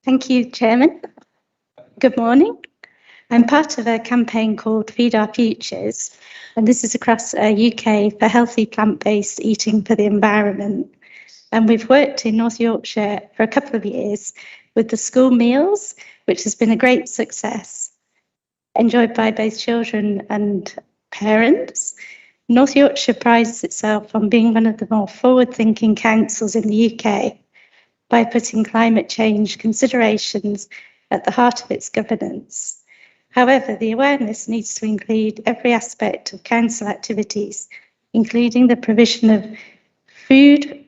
Thank you, Chairman. Good morning. I'm part of a campaign called Feed Our Futures, and this is across UK for healthy plant-based eating for the environment. And we've worked in North Yorkshire for a couple of years with the school meals, which has been a great success, enjoyed by both children and parents. North Yorkshire prides itself on being one of the more forward-thinking councils in the UK by putting climate change considerations at the heart of its governance. However, the awareness needs to include every aspect of council activities, including the provision of food.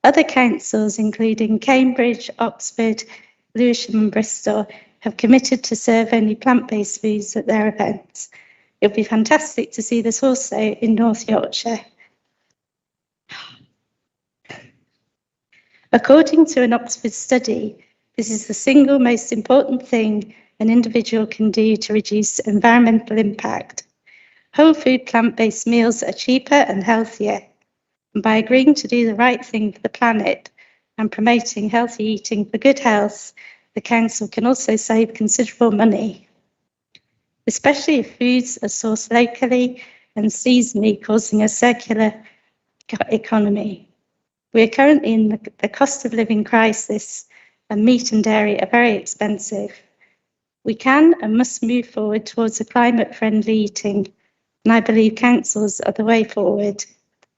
Other councils, including Cambridge, Oxford, Lewisham and Bristol, have committed to serve only plant-based foods at their events. It would be fantastic to see this also in North Yorkshire. According to an Oxford study, this is the single most important thing an individual can do to reduce environmental impact. Whole food plant-based meals are cheaper and healthier. And by agreeing to do the right thing for the planet and promoting healthy eating for good health, the council can also save considerable money, especially if foods are sourced locally and seasonally, causing a circular economy. We are currently in the cost of living crisis, and meat and dairy are very expensive. We can and must move forward towards a climate-friendly eating, and I believe councils are the way forward.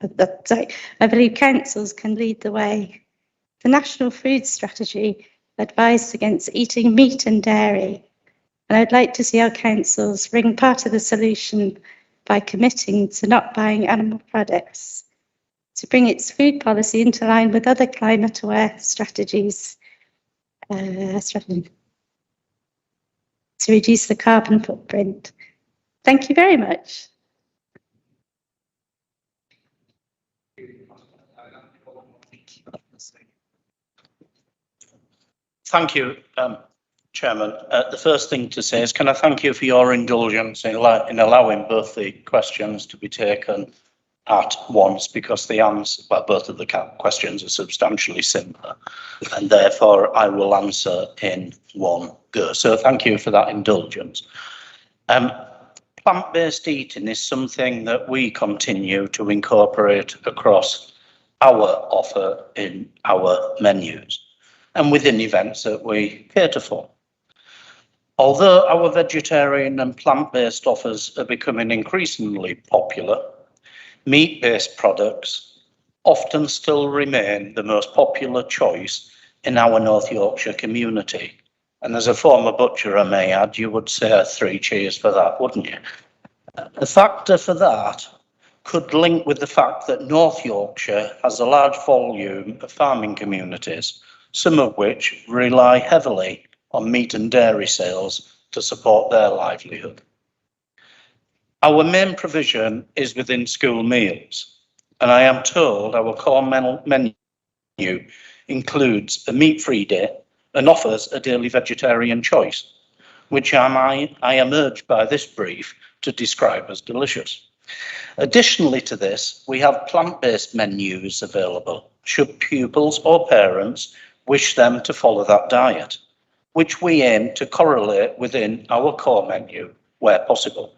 I believe councils can lead the way. The National Food Strategy advised against eating meat and dairy, and I'd like to see our councils bring part of the solution by committing to not buying animal products, to bring its food policy into line with other climate-aware strategies, to reduce the carbon footprint. Thank you very much. Thank you, Chairman. The first thing to say is, can I thank you for your indulgence in allowing both the questions to be taken at once, because the answer, well, both of the questions are substantially similar, and therefore I will answer in one go. So thank you for that indulgence. Plant-based eating is something that we continue to incorporate across our offer in our menus and within events that we cater for. Although our vegetarian and plant-based offers are becoming increasingly popular, meat-based products often still remain the most popular choice in our North Yorkshire community. And as a former butcher, I may add, you would say 3 cheers for that, wouldn't you? The factor for that could link with the fact that North Yorkshire has a large volume of farming communities, some of which rely heavily on meat and dairy sales to support their livelihood. Our main provision is within school meals, and I am told our core menu includes a meat-free day and offers a daily vegetarian choice, which I am urged by this brief to describe as delicious. Additionally to this, we have plant-based menus available should pupils or parents wish them to follow that diet, which we aim to correlate within our core menu where possible.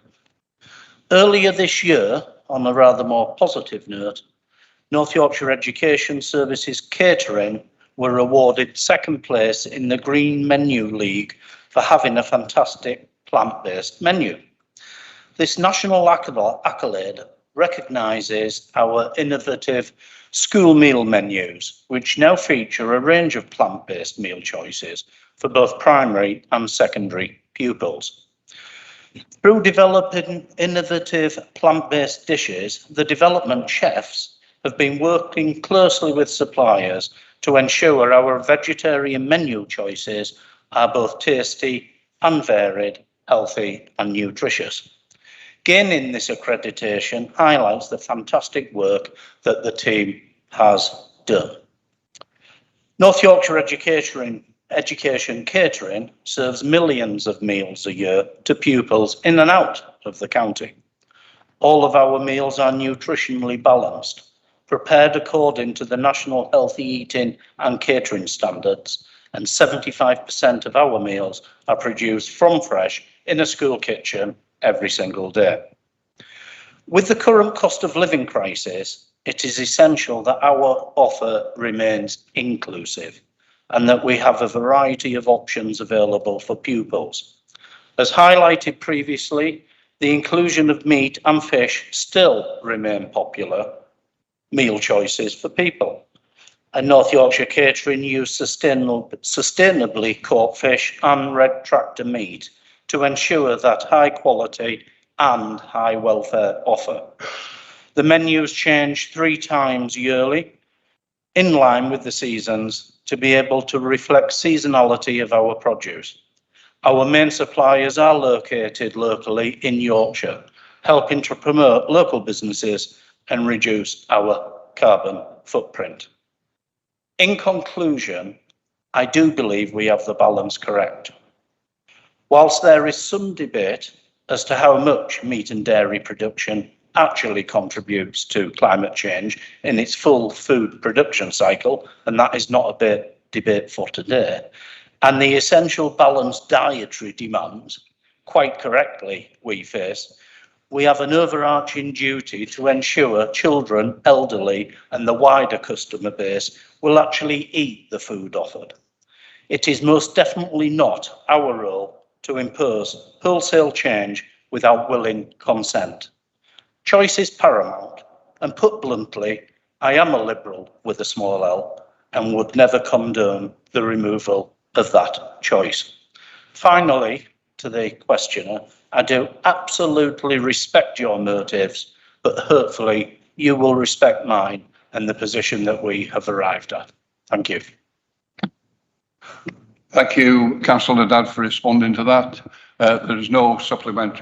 Earlier this year, on a rather more positive note, North Yorkshire Education Services Catering were awarded 2nd place in the Green Menu League for having a fantastic plant-based menu. This national accolade recognises our innovative school meal menus, which now feature a range of plant-based meal choices for both primary and secondary pupils. Through developing innovative plant-based dishes, the development chefs have been working closely with suppliers to ensure our vegetarian menu choices are both tasty and varied, healthy and nutritious. Gaining this accreditation highlights the fantastic work that the team has done. North Yorkshire Education Catering serves millions of meals a year to pupils in and out of the county. All of our meals are nutritionally balanced, prepared according to the National Healthy Eating and Catering Standards, and 75% of our meals are produced from fresh in a school kitchen every single day. With the current cost of living crisis, it is essential that our offer remains inclusive and that we have a variety of options available for pupils. As highlighted previously, the inclusion of meat and fish still remain popular meal choices for people. And North Yorkshire Catering use sustainably caught fish and red tractor meat to ensure that high quality and high welfare offer. The menus change 3 times yearly, in line with the seasons, to be able to reflect seasonality of our produce. Our main suppliers are located locally in Yorkshire, helping to promote local businesses and reduce our carbon footprint. In conclusion, I do believe we have the balance correct. Whilst there is some debate as to how much meat and dairy production actually contributes to climate change in its full food production cycle, and that is not a debate for today, and the essential balanced dietary demands, quite correctly, we face, we have an overarching duty to ensure children, elderly, and the wider customer base will actually eat the food offered. It is most definitely not our role to impose wholesale change without willing consent. Choice is paramount, and put bluntly, I am a Liberal with a small l and would never condone the removal of that choice. Finally, to the questioner, I do absolutely respect your motives, but hopefully you will respect mine and the position that we have arrived at. Thank you. Thank you, Councillor Haddad, for responding to that. There is no supplementary